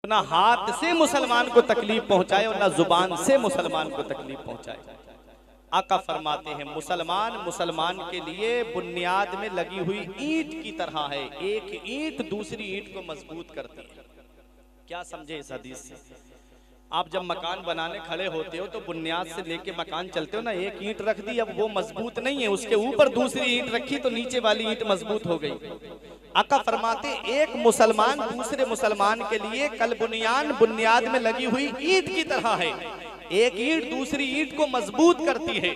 ना हाथ से मुसलमान को तकलीफ पहुंचाए और ना जुबान से मुसलमान को तकलीफ पहुंचाए। आका फरमाते हैं मुसलमान मुसलमान के लिए बुनियाद में लगी हुई ईंट की तरह है, एक ईंट दूसरी ईंट को मजबूत करती है। क्या समझे इस हदीस से? आप जब मकान बनाने खड़े होते हो तो बुनियाद से लेके मकान चलते हो ना, एक ईंट रख दी, अब वो मजबूत नहीं है, उसके ऊपर दूसरी ईंट रखी तो नीचे वाली ईंट मजबूत हो गई। आका फरमाते एक मुसलमान दूसरे मुसलमान के लिए कल बुनियाद में लगी हुई ईंट की तरह है, एक ईंट दूसरी ईंट को मजबूत करती है।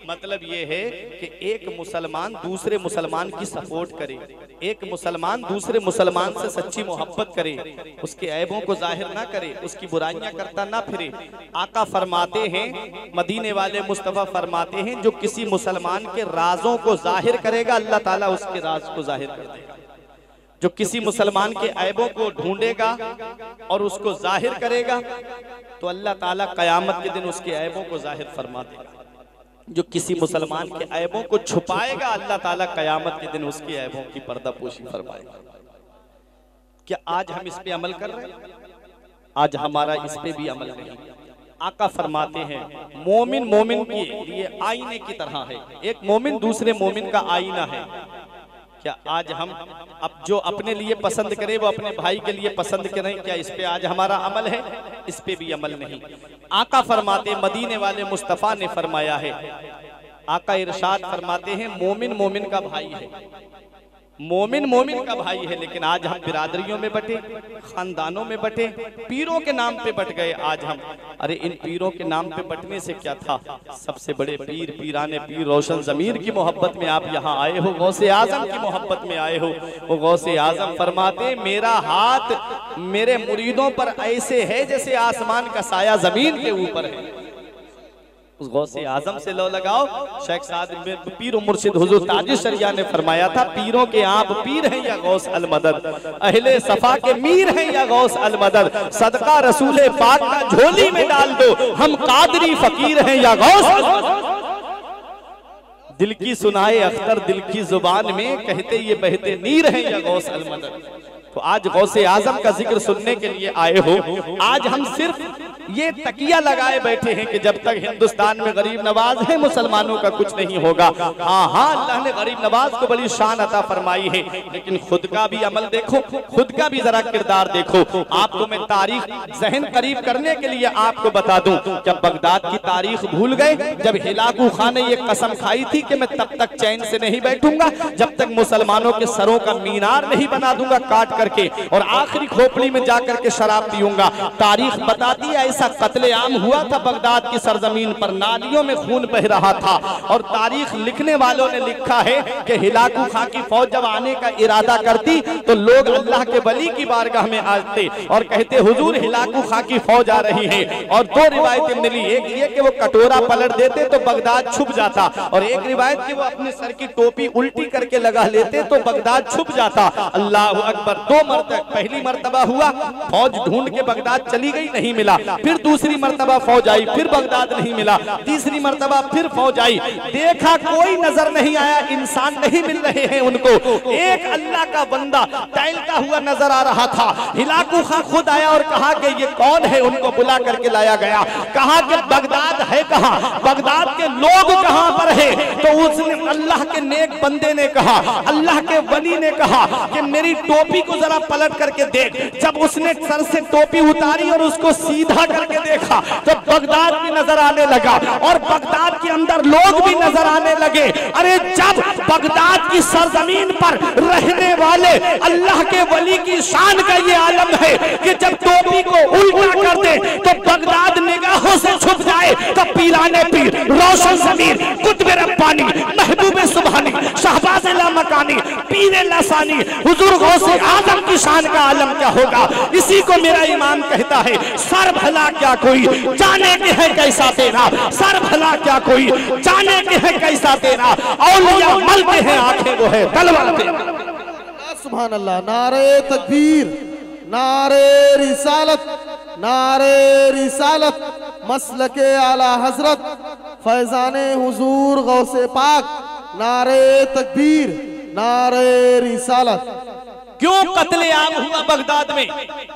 मतलब ये है कि एक मुसलमान दूसरे मुसलमान की सपोर्ट करे, एक मुसलमान दूसरे मुसलमान से सच्ची मोहब्बत करे, उसके ऐबों को जाहिर ना करे, उसकी बुराइयां करता ना फिरे। आका फरमाते हैं, मदीने वाले मुस्तफा फरमाते हैं, जो किसी मुसलमान के राजों को जाहिर करेगा अल्लाह ताला उसके राज को जाहिर कर देगा। जो किसी मुसलमान के ऐबों को ढूंढेगा और उसको जाहिर करेगा तो अल्लाह ताला कयामत के दिन उसके ऐबों को जाहिर फरमा देगा। जो किसी मुसलमान के ऐबों को छुपाएगा अल्लाह ताला कयामत के दिन उसके ऐबों की पर्दापोशी फरमाएगा। क्या आज हम इस पे अमल कर रहे हैं? आज हमारा इस पे भी अमल नहीं। आका फरमाते हैं मोमिन मोमिन के लिए आईने की तरह है, एक मोमिन दूसरे मोमिन का आईना है। क्या आज हम अब जो अपने लिए पसंद करें वो अपने भाई के लिए पसंद करें? क्या इस पे आज हमारा अमल है? इस पे भी अमल नहीं। आका फरमाते मदीने वाले मुस्तफ़ा ने फरमाया है, आका इरशाद फरमाते हैं मोमिन मोमिन का भाई है, मोमिन मोमिन का भाई है। लेकिन आज हम बिरादरियों में बटे, खानदानों में बटे, पीरों के नाम पे बट गए आज हम। अरे इन पीरों के नाम पे बटने से क्या था? सबसे बड़े पीर पीराने पीर रोशन ज़मीर की मोहब्बत में आप यहाँ आए हो, गौसे आजम की मोहब्बत में आए हो। वो गौसे आजम फरमाते मेरा हाथ मेरे मुरीदों पर ऐसे है जैसे आसमान का साया जमीन के ऊपर है। उस गौसे आजम से लो लगाओ। शेख साद पीर मुर्शिद हुजूर ताजी शरिया ने फरमाया था, पीरों के आप पीर हैं या गौस अल मदद, अहले सफा के मीर हैं या गौस अल मदद, सदका रसूले पाक का झोली में डाल दो, हम कादरी फकीर हैं या गौस अल मदद। दिल की सुनाए अख्तर दिल की जुबान में, कहते ये बहते नीर हैं या गौस अल मदद। तो आज गौसे आजम का जिक्र सुनने के लिए आए हो। आज हम सिर्फ ये तकिया लगाए बैठे हैं कि जब तक हिंदुस्तान में गरीब नवाज है मुसलमानों का कुछ नहीं होगा। हाँ हाँ, अल्लाह ने गरीब नवाज को बड़ी शान अता फरमाई है, लेकिन खुद का भी अमल देखो, खुद का भी जरा किरदार देखो। आपको मैं तारीख जहन करीब करने के लिए आपको बता दूं, जब बगदाद की तारीख भूल गए, जब हिलाकू खान ने ये कसम खाई थी कि मैं तब तक चैन से नहीं बैठूंगा जब तक मुसलमानों के सरों का मीनार नहीं बना दूंगा काट करके, और आखिरी खोपड़ी में जाकर के शराब पीऊंगा। तारीख बताती है ऐसा कत्लेआम हुआ था बगदाद की सरजमीन पर, नालियों में खून बह रहा था। और तारीख लिखने वालों ने लिखा है कि हिलाकू खां की फौज जब आने का इरादा करती तो लोग अल्लाह के वली की बारगाह में आते और कहते हुजूर हिलाकू खां की फौज आ रही है। और दो रिवायतें मिली, एक ये कि वो कटोरा पलट देते तो बगदाद छुप जाता, और एक रिवायत कि वो अपने सर की टोपी उल्टी करके लगा लेते तो बगदाद छुप जाता। अल्लाह अकबर। दो मरतबा, पहली मरतबा हुआ फौज ढूंढ के बगदाद चली गई, नहीं मिला। फिर दूसरी मरतबा फौज आई, फिर बगदाद नहीं मिला। तीसरी मरतबा फिर फौज आई, देखा कोई नजर नहीं आया, इंसान नहीं मिल रहे हैं उनको। एक अल्लाह का बंदा टहलता हुआ नजर आ रहा था। हिलाकू खां खुद आया और कहा कि ये कौन है, उनको बुला करके लाया गया। कहा कि बगदाद है कहाँ, बगदाद के लोग कहाँ पर है? तो उसने अल्लाह के नेक बंदे ने कहा, अल्लाह के वली ने कहा कि मेरी टोपी को जरा पलट करके देख। जब उसने सर से टोपी उतारी और उसको सीधा करके देखा तो बगदाद भी नजर आने लगा और बगदाद के अंदर लोग भी नजर आने लगे। अरे जब बगदाद की सरजमीन पर रहने वाले अल्लाह के वली की शान का ये आलम है कि जब टोपी को उल्टा कर दे तो बगदाद निगाहों से छुप जाए, तो पीराने पीर रोशन ज़मीर कुतुब रब्बानी महबूब सुबहानी शहबाज लामकानी पीर लासानी हुजूर गौसे आजम की शान का आलम क्या होगा? इसी को मेरा ईमान कहता है, सर भला क्या कोई जाने के है कैसा तेरा, सर भला क्या कोई जाने के है कैसा तेरा, औलिया मलते हैं आंखें वो है तलवार तेरा। सुभान अल्लाह। नारे तकबीर, नारे रिसालत, नारे रिसालत, मसलके आला हजरत फैजाने हुजूर गौसे पाक। नारे तकबीर, नारे रिसालत। क्यों कत्लेआम हुआ बगदाद में?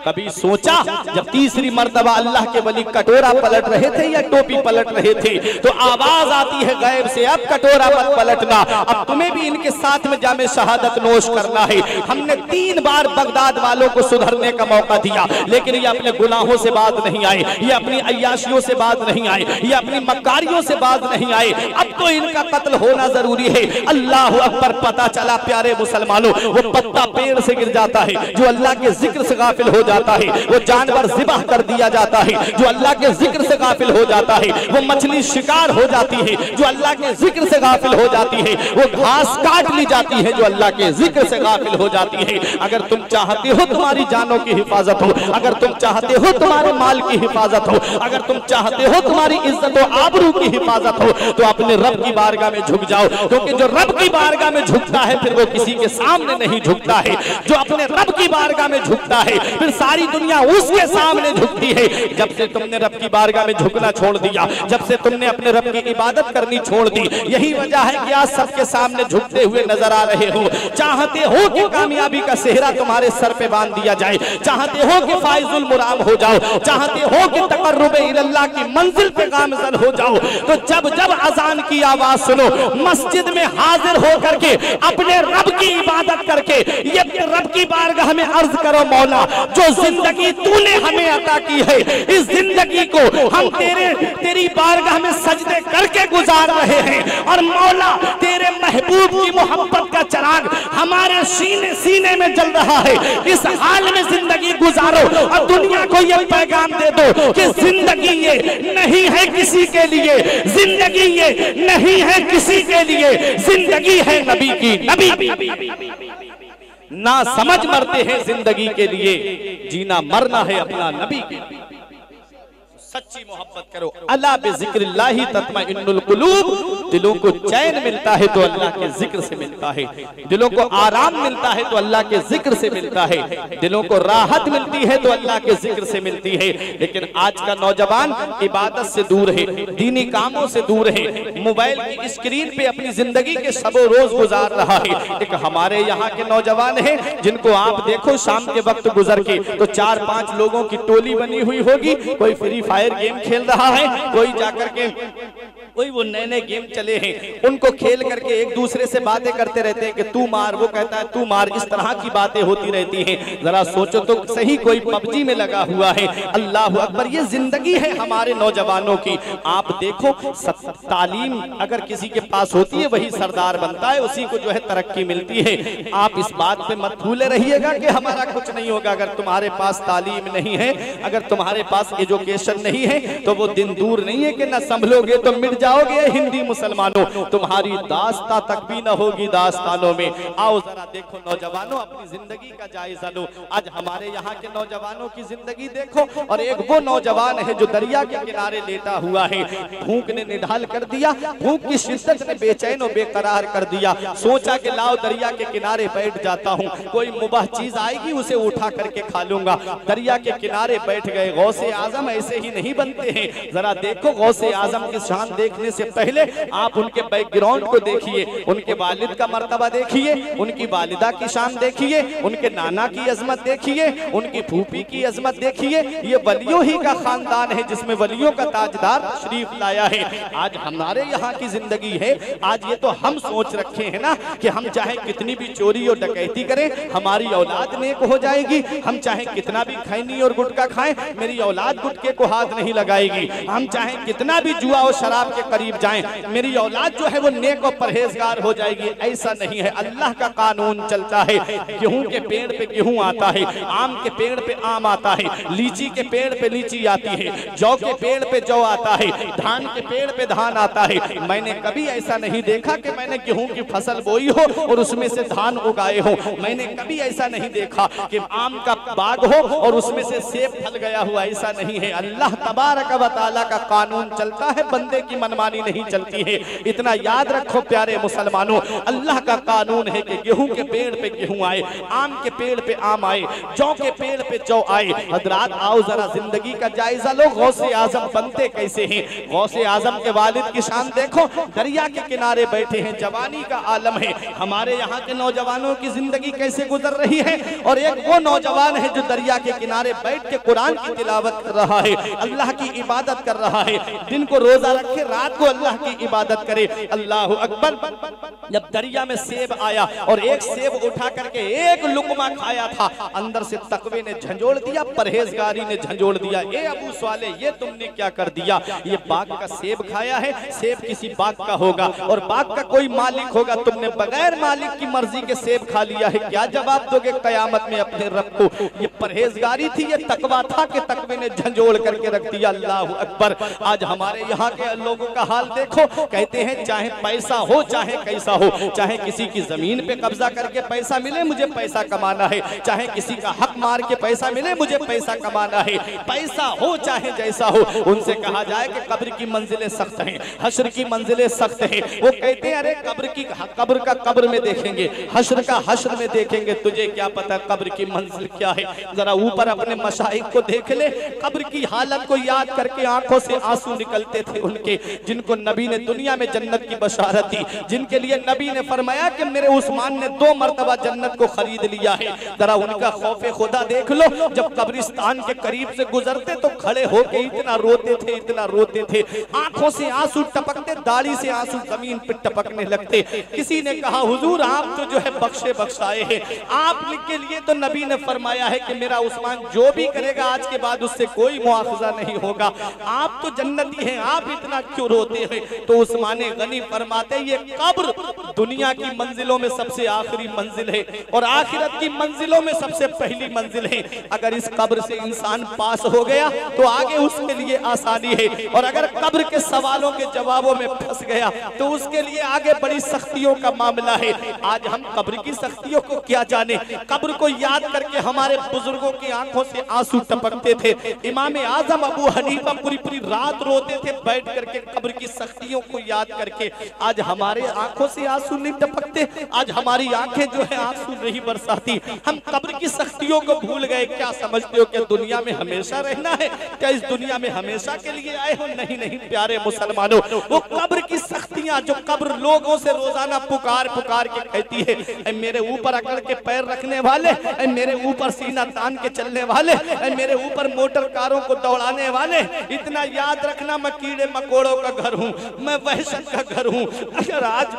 कभी सोचा? जब तीसरी मर्तबा अल्लाह के वली कटोरा पलट रहे थे या टोपी पलट रहे थे तो आवाज आती है गैब से, अब कटोरा मत पलटना, अब तुम्हें भी इनके साथ में जामे शहादत नोश करना है। हमने 3 बार बगदाद वालों को सुधरने का मौका दिया, लेकिन ये अपने गुनाहों से बात नहीं आए, ये अपनी अय्याशियों से बात नहीं आए, ये अपनी मक्कारियों से बात नहीं आए। अब तो इनका कत्ल होना जरूरी है। अल्लाह अकबर। पता चला प्यारे मुसलमानों, वो पत्ता पेड़ से गिर जाता है जो अल्लाह के जिक्र से गाफिल हो जाता है, वो जानवर ज़िबाह कर दिया जाता है जो अल्लाह के जिक्र से गाफिल हो जाता है, वो मछली शिकार हो जाती है जो अल्लाह के जिक्र से गाफिल हो जाती है, वो घास काट ली जाती है जो अल्लाह के जिक्र से गाफिल हो जाती है। अगर तुम चाहते हो तुम्हारी जानों की हिफाजत हो, अगर तुम चाहते हो तुम्हारे माल की हिफाजत हो, अगर तुम चाहते हो तुम्हारी इज्जत और आबरू की हिफाजत हो, तो अपने रब की बारगाह में झुक जाओ, क्योंकि जो रब की बारगाह में झुकता है फिर वो किसी के सामने नहीं झुकता है। जो अपने रब की बारगाह में झुकता है फिर सारी दुनिया उसके सामने झुकती है। जब से तुमने रब की बारगाह में झुकना छोड़ दिया, जब से तुमने अपने रब की इबादत करनी छोड़ दी, यही वजह है कि आज सबके सामने झुकते हुए नजर आ रहे हो। चाहते हो कि कामयाबी का सेहरा तुम्हारे सर पे बांध दिया जाए, चाहते हो कि फाइजुल मुराम हो जाओ, चाहते हो कि तकर्रुबे इल्लाह की मंजिल पे गामज़न हो जाओ, तो जब जब अजान की आवाज सुनो मस्जिद में हाजिर हो करके अपने रब की इबादत करके ये रब की बारगाह में अर्ज करो, मौला जो जिंदगी तूने हमें अता की है, इस जिंदगी को हम तेरी बारगाह में सजदे करके गुजार रहे हैं, और मौला तेरे महबूब की मोहब्बत का चिराग हमारे सीने में जल रहा है। इस हाल में जिंदगी गुजारो और दुनिया को ये पैगाम दे दो कि जिंदगी ये नहीं है किसी के लिए, जिंदगी ये नहीं है किसी के लिए, जिंदगी है नबी की। नबी ना समझ मरते हैं जिंदगी के लिए, जीना मरना है अपना नबी के लिए। सच्ची मोहब्बत करो। अला बिज़िक्रिल्लाहि तत्मइन्नुल कुलूब। दिलों को चैन मिलता है तो अल्लाह के जिक्र से मिलता है, दिलों को आराम मिलता है तो अल्लाह के जिक्र से मिलता है, दिलों को राहत मिलती है तो अल्लाह के जिक्र से मिलती है। लेकिन आज का नौजवान इबादत से दूर है, दीनी कामों से दूर है, मोबाइल की स्क्रीन पे अपनी जिंदगी के शबो रोज गुजार रहा है। एक हमारे यहाँ के नौजवान है जिनको आप देखो शाम के वक्त गुजर के तो 4-5 लोगों की टोली बनी हुई होगी, कोई फ्री फायर गेम खेल रहा है, कोई जाकर के कोई वो नए गेम चले हैं उनको खेल करके एक दूसरे से बातें करते रहते हैं कि तू मार, वो कहता है तू मार, इस तरह की बातें होती रहती हैं। जरा सोचो तो सही, कोई पबजी में लगा हुआ है। अल्लाह अकबर, ये जिंदगी है हमारे नौजवानों की। आप देखो तालीम अगर किसी के पास होती है वही सरदार बनता है, उसी को जो है तरक्की मिलती है। आप इस बात पे मत भूले रहिएगा कि हमारा कुछ नहीं होगा अगर तुम्हारे पास तालीम नहीं है, अगर तुम्हारे पास एजुकेशन नहीं है तो वो दिन दूर नहीं है कि न संभलोगे तो मिट जाओगे। हिंदी मुसलमानों, तुम्हारी दास्ता तक भी न होगी दास्तानों में। आओ जरा देखो नौजवानों, अपनी जिंदगी का जायजा लो। आज हमारे यहाँ के नौजवानों की जिंदगी देखो, और एक वो नौजवान है जो दरिया के किनारे लेटा हुआ है, भूख ने निढाल कर दिया, भूख की शिद्दत ने बेचैन और बेकरार कर दिया। सोचा कि लाओ दरिया के किनारे बैठ जाता हूँ, कोई मुबाह चीज आएगी उसे उठा करके खा लूंगा। दरिया के किनारे बैठ गए। गौसे आजम ऐसे ही नहीं बनते हैं। जरा देखो गौसे आजम की शान देखने से पहले आप उनके बैकग्राउंड को देखिए, उनके वालिद का मर्तबा देखिए, उनकी वालिदा की शान देखिए, उनके नाना की अजमत देखिए, उनकी फूफी की अजमत देखिए। ये वलियों ही का खानदान है जिसमें वलियों का ताजदार शरीफ लाया है। आज हमारे यहाँ की जिंदगी है, आज ये तो हम सोच रखे हैं ना कि हम चाहे कितनी भी चोरी और डकैती करें हमारी औलाद नेक हो जाएगी, हम चाहे कितना भी खैनी और गुटखा खाएं मेरी औलाद गुटखे को हाथ नहीं लगाएगी, हम चाहे कितना भी जुआ और शराब के करीब जाएं मेरी औलाद जो है वो नेक और परहेजगार हो जाएगी। ऐसा नहीं है, अल्लाह का कानून चलता है। गेहूं के पेड़ पे गेहूं आता है, आम के पेड़ पे आम आता है, लीची के पेड़ पे लीची आती है, जौ के पेड़ पे जौ आता है, धान के पेड़ पे धान आता है। मैंने कभी ऐसा नहीं देखा कि मैंने गेहूं की फसल बोई हो और उसमें से धान उगाए हो। मैंने कभी ऐसा नहीं देखा कि आम का बाग हो और उसमें से सेब फल गया हुआ, ऐसा नहीं है। अल्लाह तबारक व तआला का कानून चलता है, बंदे की मन मनमानी नहीं चलती है। इतना याद रखो प्यारे मुसलमानों, अल्लाह का कानून है कि गेहूं के पेड़ पे गेहूं आए, आम के पेड़ पे आम आए, जौ के पेड़ पे जौ आए। हजरात आओ जरा जिंदगी का जायजा लो, गौसे आजम बनते कैसे हैं। गौसे आजम के वालिद की शान देखो, दरिया के किनारे बैठे हैं, जवानी का आलम है। हमारे यहाँ के नौजवानों की जिंदगी कैसे गुजर रही है, और एक वो नौजवान है जो दरिया के किनारे बैठ के कुरान की तिलावत कर रहा है, अल्लाह की इबादत कर रहा है, दिन को रोजा रखे, रात को अल्लाह की इबादत करे। अल्लाह अकबर। जब दरिया में सेब आया और एक सेब उठा करके एक लुकमा खाया था, अंदर से तकवे ने झंझोड़ दिया, परहेजगारी ने झंझोड़ दिया। ए अबू स्वाले, ये तुमने क्या कर दिया? ये बाग का सेब खाया है, सेब किसी बाग का होगा और बाग का कोई मालिक होगा, तुमने बगैर मालिक की मर्जी के सेब खा लिया है, क्या जवाब दोगे कयामत में अपने रब को? ये परहेजगारी थी, ये तकवा था कि तकवे ने झंझोड़ करके रख दिया। अल्लाह अकबर। आज हमारे यहाँ के लोगों का हाल देखो, कहते हैं चाहे पैसा हो चाहे कैसा हो, चाहे किसी की जमीन पे कब्जा करके पैसा मिले मुझे पैसा कमाना है, चाहे किसी का हक मार के पैसा मिले मुझे पैसा कमाना है, पैसा हो चाहे जैसा हो। उनसे कहा जाए कि कब्र की मंजिलें सख्त हैं, हश्र की मंजिलें सख्त हैं। वो कहते हैं अरे कब्र का कब्र में देखेंगे, हश्र का हश्र में देखेंगे, तुझे क्या पता कब्र की मंजिल क्या है। जरा ऊपर अपने मशाइख को देख ले, कब्र की हालत को याद करके आंखों से आंसू निकलते थे उनके, जिनको नबी ने दुनिया में जन्नत की बशारत दी, जिनके लिए नबी ने फरमाया कि मेरे उस्मान ने 2 मरतबा जन्नत को खरीद लिया है। जरा उनका खौफे खुदा देख लो, जब कब्रिस्तान के करीब से गुजरते तो खड़े होके इतना रोते थे, इतना रोते थे, आंखों से आंसू टपकते, दाढ़ी से आंसू जमीन पे टपकने लगते। किसी ने कहा हुजूर आप तो जो है बख्शे बख्शाए हैं, आप के लिए तो नबी ने फरमाया है कि मेरा उस्मान जो भी करेगा आज के बाद उससे कोई मुआखजा नहीं होगा, आप तो जन्नती हैं, आप इतना क्यों रोते हैं? तो उस्मान गनी फरमाते ये कब्र दुनिया की मंजिलों में सबसे आखिरी मंजिल है और आखिरत की मंजिलों में सबसे पहली मंजिल है। अगर इस कब्र से इंसान पास हो गया तो आगे उसके लिए आसानी है, और अगर कब्र के सवालों के जवाबों में फंस गया तो उसके लिए आगे बड़ी सख्तियों का मामला है। आज हम कब्र की सख्तियों को क्या जाने, कब्र को याद करके हमारे बुजुर्गों की आंखों से आंसू टपकते थे। इमाम आजम अबू हनीफा पूरी पूरी रात रोते थे बैठ करके कब्र की सख्तियों को याद करके। आज हमारे आंखों से आंसू नहीं टपकते, आज हमारी आंखें जो है आंसू नहीं बरसाती, हम कब्र की सख्तियों को भूल गए। क्या समझते हो कि दुनिया में हमेशा रहना है? क्या इस दुनिया में हमेशा के लिए आए हो? नहीं नहीं प्यारे मुसलमानों, वो कब्र की सख्तियां जो कब्र लोगों से रोजाना पुकार पुकार के कहती है, मेरे ऊपर अकड़ के पैर रखने वाले, मेरे ऊपर सीना तान के चलने वाले, मेरे ऊपर मोटर कारों को दौड़ाने वाले, इतना याद रखना मैं कीड़े मकोड़ों का घर हूँ, मैं वहशत का घर हूँ। अगर आज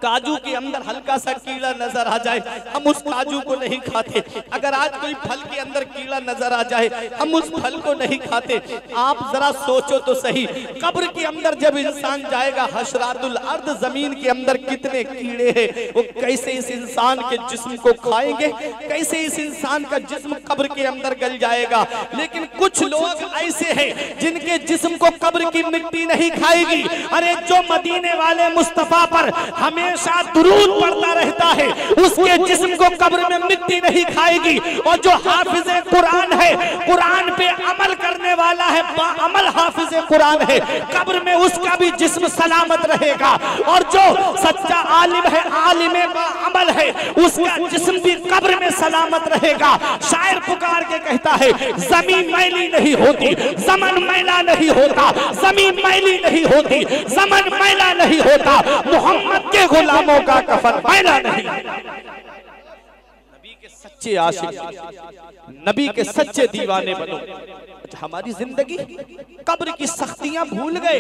काजू के अंदर हल्का सा कीड़ा नजर आ जाए हम उस काजू को नहीं खाते, अगर आज कोई फल के अंदर कीड़ा नजर आ जाए हम उस फल को नहीं खाते। आप जरा सोचो तो सही, कब्र के अंदर जब इंसान जाएगा, हशरातुल अर्द जमीन के अंदर कितने कीड़े हैं, वो कैसे इस इंसान के जिस्म को खाएंगे, कैसे इस इंसान का जिस्म कब्र के अंदर गल जाएगा। लेकिन कुछ लोग ऐसे हैं जिनके जिस्म को कब्र की मिट्टी नहीं खाएगी। अरे जो मदीने वाले मुस्तफा पर हमें हमेशा दुरूद पढ़ता रहता है उसके जिस्म को कब्र में मिट्टी नहीं खाएगी। और जो हाफिज़े कुरान है, कुरान पे अमल करने वाला है, बाअमल हाफिज़े कुरान है, कब्र में उसका भी जिस्म सलामत रहेगा। और जो सच्चा आलिम है, आलिमे बाअमल है, उसका जिस्म भी कब्र में सलामत रहेगा। शायर पुकार के कहता है ज़मीन मैली नहीं होती, ज़मन मैला नहीं होता, ज़मीन मैली नहीं होती, ज़मन मैला नहीं होता, मोहम्मद के गुलामों का कफन मैला नहीं। नबी के सच्चे आशिक, नबी के सच्चे दीवाने बनो। हमारी जिंदगी कब्र की सख्तियां भूल गए।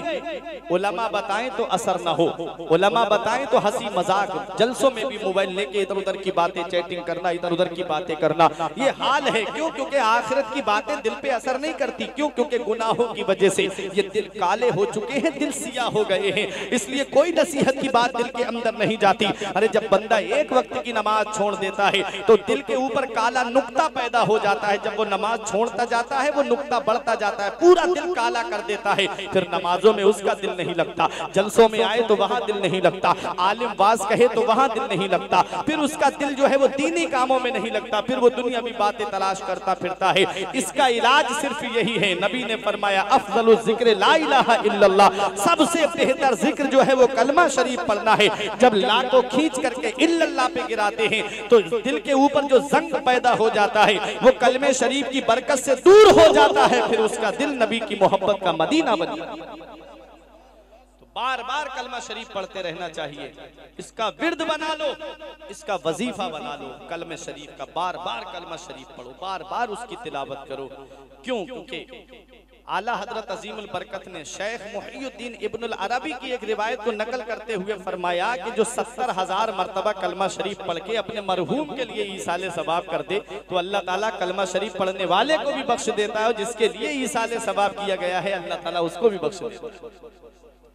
उलमा बताएं तो असर ना हो, उलमा बताएं तो हंसी मजाक, जलसों में भी मोबाइल लेके इधर उधर की बातें, चैटिंग करना, इधर उधर की बातें करना, ये हाल है। क्यों? क्योंकि आखिरत की बातें दिल पे असर नहीं करती। क्यों? क्योंकि गुनाहों की वजह से ये दिल काले हो चुके हैं, दिल सिया हो गए हैं, इसलिए कोई नसीहत की बात दिल के अंदर नहीं जाती। अरे जब बंदा एक वक्त की नमाज छोड़ देता है तो दिल के ऊपर काला नुक्ता पैदा हो जाता है। जब वो नमाज छोड़ता जाता है वो नुक्ता बढ़ता जाता है, पूरा दिल काला कर देता है। फिर नमाजों में उसका दिल नहीं लगता, जलसों में आए तो वहां दिल नहीं लगता, आलिम वाज कहे तो वहां दिल नहीं लगता, फिर उसका दिल जो है वो दीनी कामों में नहीं लगता, फिर वो दुनियावी बातें तलाश करता फिरता है। इसका इलाज सिर्फ यही है। नबी ने फरमाया अफजलु ज़िक्र ला इलाहा इल्लल्लाह, सबसे बेहतर जिक्र जो है वो कलमा शरीफ पढ़ना है। जब ला को खींच करके इल्लल्लाह पे गिराते हैं तो दिल के ऊपर जो जंग पैदा हो जाता है वो कलमे शरीफ की बरकत से दूर हो जाता है, फिर उसका दिल नबी की मोहब्बत का मदीना बन जाता है। तो बार बार कलमा शरीफ पढ़ते रहना चाहिए, इसका विर्द बना लो, इसका वजीफा बना लो। कलमे शरीफ का बार बार कलमा शरीफ पढ़ो, बार बार उसकी तिलावत करो। क्यों? क्योंकि आला हजरत अजीमुल बरकत ने शेख मुहियुद्दीन इब्नुल अरबी की एक रिवायत को नकल करते हुए फरमाया कि जो 70,000 मरतबा कलमा शरीफ पढ़ के अपने मरहूम के लिए ईसाले सवाब कर दे तो अल्लाह ताला कलमा शरीफ पढ़ने वाले को भी बख्श देता है, जिसके लिए ईसाले सवाब किया गया है अल्लाह ताला उसको भी बख्श देता है।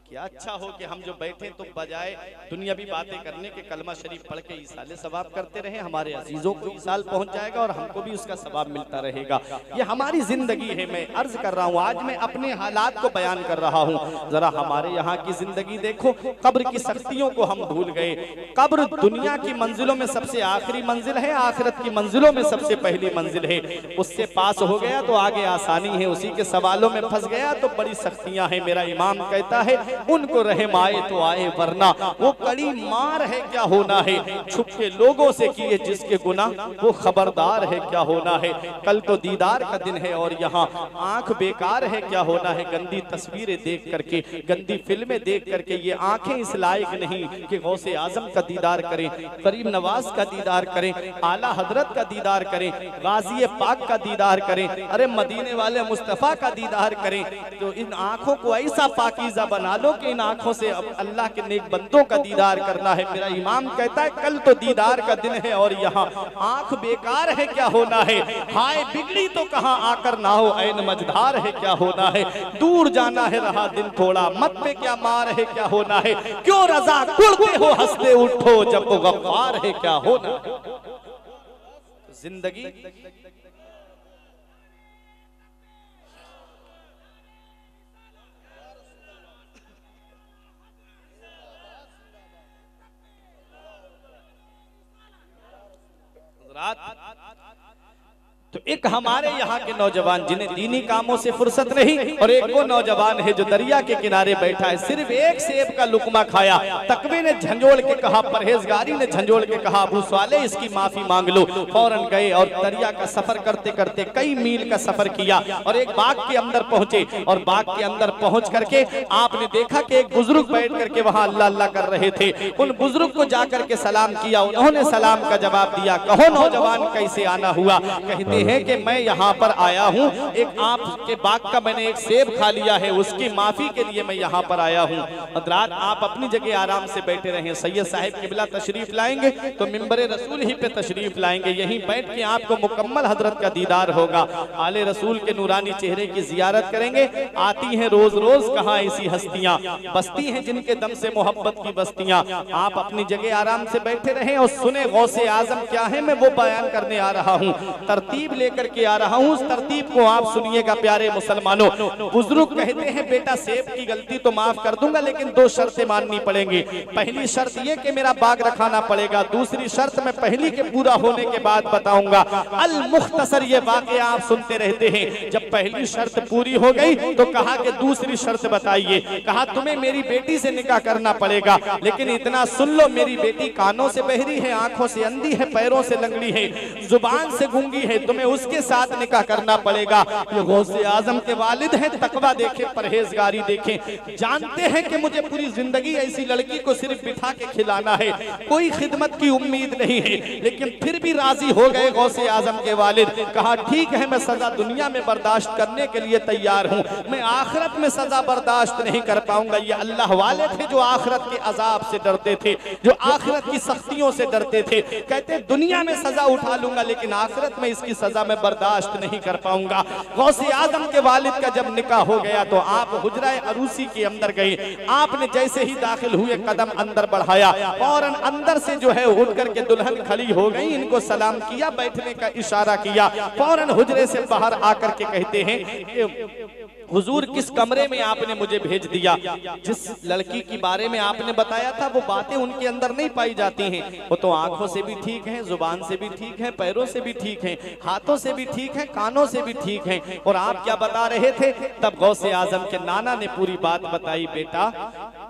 क्या अच्छा हो कि हम जो बैठे तो बजाय दुनियावी बातें करने के कलमा शरीफ पढ़ के ईसाले सवाब करते रहे, हमारे अजीजों को ईसाल पहुंच जाएगा और हमको भी उसका सवाब मिलता रहेगा। ये हमारी जिंदगी है। मैं अर्ज कर रहा हूँ, आज मैं अपने हालात को बयान कर रहा हूँ। जरा हमारे यहाँ की जिंदगी देखो, कब्र की सख्तियों को हम भूल गए। कब्र दुनिया की मंजिलों में सबसे आखिरी मंजिल है, आखिरत की मंजिलों में सबसे पहली मंजिल है। उससे पास हो गया तो आगे आसानी है, उसी के सवालों में फंस गया तो बड़ी सख्तियां हैं। मेरा इमाम कहता है उनको रहम आए तो आए, वरना वो कड़ी मार है क्या होना है। छुप के लोगों से किए जिसके गुनाह वो खबरदार है क्या होना है। कल तो दीदार का दिन है और यहाँ आंख बेकार है क्या होना है। गंदी तस्वीरें देख करके, गंदी फिल्में देख करके ये आंखें इस लायक नहीं कि गौसे आजम का दीदार करें, करीम नवाज का दीदार करें, आला हजरत का दीदार करें, गाजी पाक का दीदार करें, अरे मदीने वाले मुस्तफ़ा का दीदार करें। तो इन आंखों को ऐसा पाकीज़ा बना लो कि इन आंखों से अब अल्लाह के नेक बंदों का दीदार करना है। मेरा इमाम कहता है कल तो दीदार का दिन है और यहाँ आंख बेकार है क्या होना है। हाय बिगड़ी तो कहाँ आकर ना हो, ऐन मझधार है क्या होना है। दूर जाना है रहा दिन थोड़ा, मत पे क्या मार है क्या होना है। क्यों रजा कुड़ते हो हंसते उठो, जब वो गफ्फार है क्या होना है। जिंदगी तो एक हमारे यहाँ के नौजवान जिन्हें दीनी कामों से फुर्सत नहीं, और एक वो नौजवान है जो दरिया के किनारे बैठा है, सिर्फ एक सेब का लुकमा खाया। तकवे ने झंझोड़ के कहा, परहेजगारी ने झंझोड़ के कहा अबू साले इसकी माफी मांग लो। फौरन गए और दरिया का सफर करते करते कई मील का सफर किया और एक बाग के अंदर पहुंचे। और बाग के अंदर पहुंच करके आपने देखा कि एक बुजुर्ग बैठ करके वहां अल्लाह अल्लाह कर रहे थे। उन बुजुर्ग को जाकर के सलाम किया, उन्होंने सलाम का जवाब दिया। कहो नौजवान कैसे आना हुआ। कहते हैं कि मैं यहाँ पर आया हूँ, एक आपके बाग का मैंने एक सेब खा लिया है, उसकी माफी के लिए मैं यहाँ पर आया हूँ। हज़रात आप अपनी जगह आराम से बैठे रहें। सैयद साहिब किबला तशरीफ लाएंगे तो मिंबरे रसूल ही पे तशरीफ लाएंगे, यहीं बैठ के आपको मुकम्मल हजरत का दीदार होगा। आले रसूल के नूरानी चेहरे की जियारत करेंगे। आती हैं रोज रोज कहाँ ऐसी हस्तियाँ, बस्ती हैं जिनके दम से मोहब्बत की बस्तियाँ। आप अपनी जगह आराम से बैठे रहें और सुने गौसे आजम क्या है, मैं वो बयान करने आ रहा हूँ, तरतीब लेकर के आ रहा हूँ। उस तरतीब को आप सुनिएगा प्यारे मुसलमानों। बुजुर्ग कहते हैं बेटा सेब की गलती तो माफ कर दूंगा लेकिन दो शर्तें माननी पड़ेंगी। पहली शर्त यह कि मेरा बाग रखाना पड़ेगा, दूसरी शर्त मैं पहली के पूरा होने के बाद बताऊंगा। अल मुख्तसर ये वाक़या आप सुनते रहते हैं। जब पहली शर्त पूरी हो गई तो कहा कि दूसरी शर्त बताइए। कहा तुम्हें मेरी बेटी से निकाह करना पड़ेगा, लेकिन इतना सुन लो मेरी बेटी कानों से बहरी है, आंखों से अंधी है, पैरों से लंगड़ी है, जुबान से गूंगी है, तुम्हें उसके साथ निकाह करना पड़ेगा। ये गौसे आजम के वालिद हैं, तकवा देखें, परहेजगारी देखें, जानते हैं कि मुझे पूरी जिंदगी ऐसी लड़की को सिर्फ बिठा के खिलाना है, कोई खिदमत की उम्मीद नहीं है, लेकिन फिर भी राजी हो गए गौसे आजम के वालिद। कहा ठीक है मैं सजा दुनिया में बर्दाश्त करने के लिए तैयार हूँ, मैं आखिरत में सजा बर्दाश्त नहीं कर पाऊंगा। ये अल्लाह वाले थे जो आखिरत के अजाब से डरते थे, जो आखिरत की सख्तियों से डरते थे। कहते दुनिया में सजा उठा लूंगा लेकिन आखिरत में इसकी सजा मैं बर्दाश्त नहीं कर पाऊंगा। गौसे आजम के वालिद का जब निकाह हो गया तो आप हुजरा अरूसी के अंदर गए। आपने जैसे ही दाखिल हुए कदम अंदर बढ़ाया, फौरन अंदर से जो है उठ करके दुल्हन खड़ी हो गई, इनको सलाम किया, बैठने का इशारा किया, फौरन हुजरे से बाहर आकर के कहते हैं कि हुजूर किस कमरे में आपने मुझे भेज दिया? जिस लड़की के बारे में आपने बताया था वो बातें उनके अंदर नहीं पाई जाती हैं। वो तो आंखों से भी ठीक हैं, जुबान से भी ठीक हैं, पैरों से भी ठीक हैं, हाथों से भी ठीक हैं, कानों से भी ठीक हैं। और आप क्या बता रहे थे? तब गौसे आजम के नाना ने पूरी बात बताई। बेटा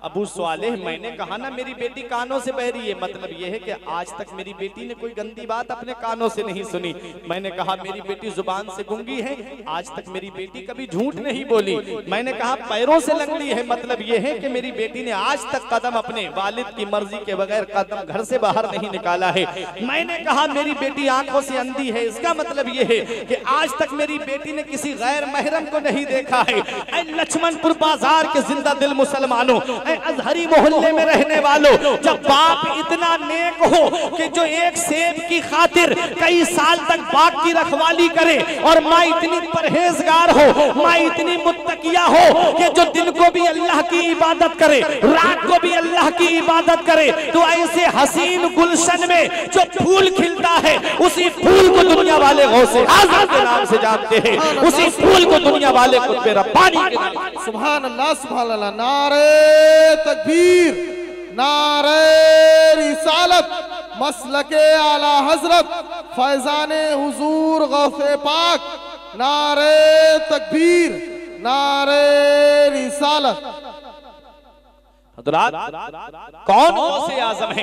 अबू स्वालेह, मैंने कहा ना मेरी बेटी कानों से बह रही है, मतलब यह है कि आज तक मेरी बेटी ने कोई गंदी बात अपने कानों से नहीं सुनी। मैंने कहा मेरी बेटी जुबान से गूंगी है, आज तक मेरी बेटी कभी झूठ नहीं बोली। मैंने कहा पैरों से लंगड़ी है, मतलब यह है कि मेरी बेटी ने आज तक कदम अपने वालिद की मर्जी के बगैर कदम घर से बाहर नहीं निकाला है। मैंने कहा मेरी बेटी आंखों से अंधी है, इसका मतलब यह है कि आज तक मेरी बेटी ने किसी गैर महरम को नहीं देखा है। ऐ लक्ष्मणपुर बाजार के जिंदा दिल मुसलमानों, अजहरी मोहल्ले में रहने वालों, जब बाप इतना नेक हो कि जो एक सेब की खातिर कई साल तक बाग की रखवाली करे, और माँ इतनी परहेजगार हो, माँ इतनी मुत्तकिया हो कि जो दिन को भी अल्लाह की इबादत करे, रात को भी अल्लाह की इबादत करे, तो ऐसे हसीन गुलशन में जो फूल खिलता है उसी फूल को दुनिया वाले गौसे आज़म के नाम से जानते हैं, उसी फूल को दुनिया वाले कुत्बे रब्बानी के नाम से। सुभान अल्लाह, सुभान अल्लाह। नारे तकबीर, नारे रिसालत, मसलके आला हजरत फैजाने हुजूर गौसे पाक। नारे तकबीर, नारे रिसालत। कौन गौसे आजम है?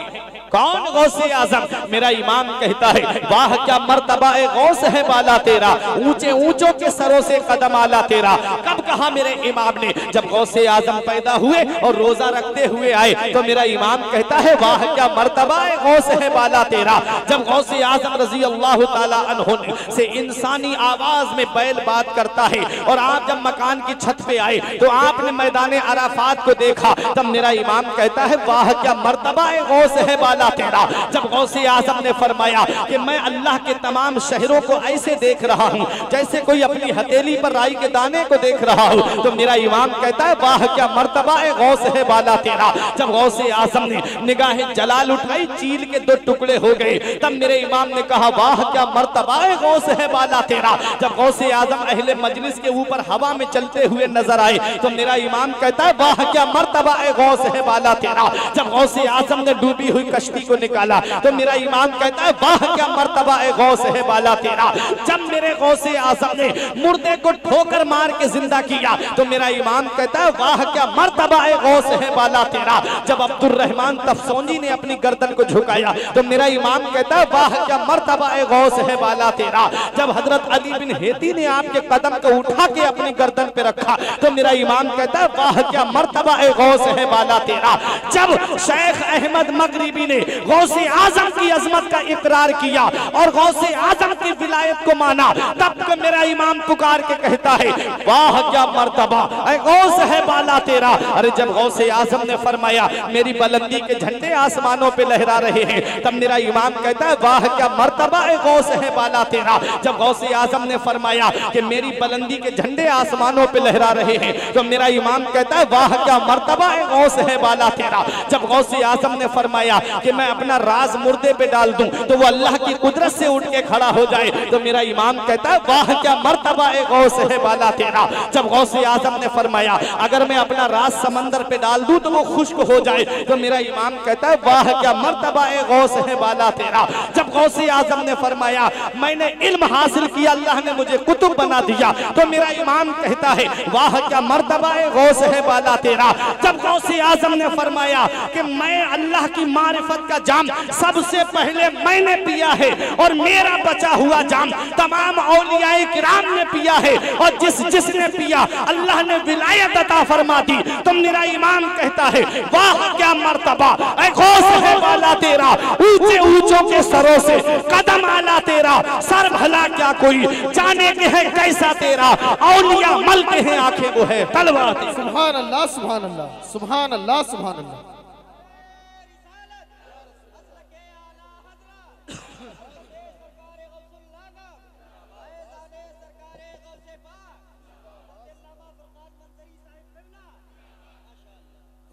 कौन गौसे आजम? मेरा इमाम कहता है वाह क्या मर्तबा ए गौस है बाला तेरा, ऊंचे ऊंचों के सरों से कदम आला तेरा। कब कहा मेरे इमाम ने? जब गौसे आजम पैदा हुए और रोजा रखते हुए आए तो मेरा इमाम कहता है वाह क्या मर्तबा ए गौस है बाला तेरा। जब गौसे आजम रजी अल्लाह ताला अन्हु से इंसानी आवाज में बैल बात करता है और आप जब मकान की छत पे आए तो आपने मैदान अराफात को देखा, तब मेरा इमाम कहता है वाह क्या मर्तबा ए गौस है बाला तेरा। जब गौसे आजम ने फरमाया कि मैं अल्लाह के तमाम शहरों को ऐसे देख रहा हूँ जैसे कोई अपनी हथेली पर राई के दाने को देख रहा हो, तो मेरा इमाम कहता है वाह क्या मर्तबा ए गौस है बाला तेरा। जब गौसे आजम ने निगाहें जलाल उठाई, चील के दो टुकड़े हो गए, तब मेरे इमाम ने कहा वाह क्या मर्तबा ए गौस है बाला तेरा। जब गौसे आजम अहले मजलिस के ऊपर हवा में चलते हुए नजर आए तो मेरा इमाम कहता है वाह क्या मर्तबा ए गौस है बाला तेरा। जब गौसे आजम ने डूबी हुई कश्ती को निकाला तो मेरा इमाम कहता है वाह क्या मर्तबा ए गौस है बाला तेरा। जब मेरे गौसे आजम ने मुर्दे को ठोकर मार के जिंदा किया तो मेरा इमाम कहता है वाह क्या मर्तबा ए गौस है बाला तेरा। जब अब्दुर्रहमान तफसोंजी ने अपनी गर्दन को झुकाया तो मेरा इमाम कहता है वाह क्या मर्तबा ए गौस है बाला तेरा। जब हजरत अली बिन हेती ने आपके कदम को उठा के अपनी गर्दन पे रखा तो मेरा इमाम कहता है वाह क्या मर्तबा ए गौस है बाला तेरा। जब शेख अहमद मगरिबी ने गौसे आजम की अजमत का इकरार किया और गौसे आजम की विलायत को माना, तब मेरा इमाम पुकार के कहता है वाह क्या मर्तबा ए गौस है बाला तेरा। अरे जब गौसे आजम ने फरमाया मेरी बुलंदी के झंडे आसमानों पे लहरा रहे हैं, तब मेरा इमाम कहता है वाह क्या मर्तबा ए गौस है बाला तेरा। जब गौसे आजम ने फरमाया कि मेरी बुलंदी के झंडे आसमानों पे लहरा रहे हैं तो मेरा इमाम कहता है वाह क्या मर्तबा ए गौस है बाला तेरा। जब गौसे आजम ने फरमाया कि मैं अपना राज मुर्दे पे डाल दूं तो वो अल्लाह की कुदरत से उठ के खड़ा हो जाए तो मेरा इमाम कहता है वाह क्या मर्तबा ए गौस है बाला तेरा। जब गौसे आजम ने फरमाया अगर मैं अपना राज समंदर पे डाल दूं तो वो खुश्क हो जाए तो मेरा इमाम कहता है वाह क्या मर्तबा ए गौस है बाला तेरा। जब गौसे आजम ने फरमाया मैंने इल्म हासिल किया, अल्लाह ने मुझे कुतुब बना दिया, तो मेरा इमाम कहता है वाह क्या मर्तबा ए गौस है बाला तेरा। जब गौसे आजम ने फरमाया कि मैं अल्लाह की मारिफत का जाम सबसे पहले मैंने पिया है और मेरा बचा हुआ जाम तमाम औलियाए किराम ने पिया है, और जिसने पिया अल्लाह ने विलायत अता फरमा दी, तो मेरा इमाम कहता है वाह क्या मर्तबा ऐ गौस है बाला तेरा। ऊंचे ऊंचों के सरों से कदम आला तेरा, सर भला क्या कोई जाने के है कैसा तेरा। औलिया मलते हैं आंखें वो है तलवार। सुभान अल्लाह, सुभान अल्लाह, सुभान अल्लाह, सुभान अल्लाह।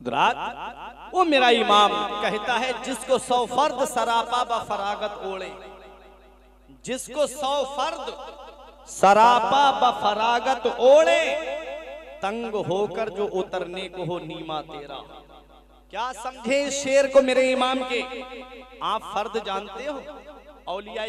दुरात वो मेरा इमाम कहता है जिसको 100 फर्द सरापा ब फरागत ओढ़े, जिसको 100 फर्द सरापा ब फरागत ओढ़े, तंग होकर जो उतरने को हो नीमा तेरा। क्या समझे इस शेर को मेरे इमाम के? आप फर्द जानते हो? औलिया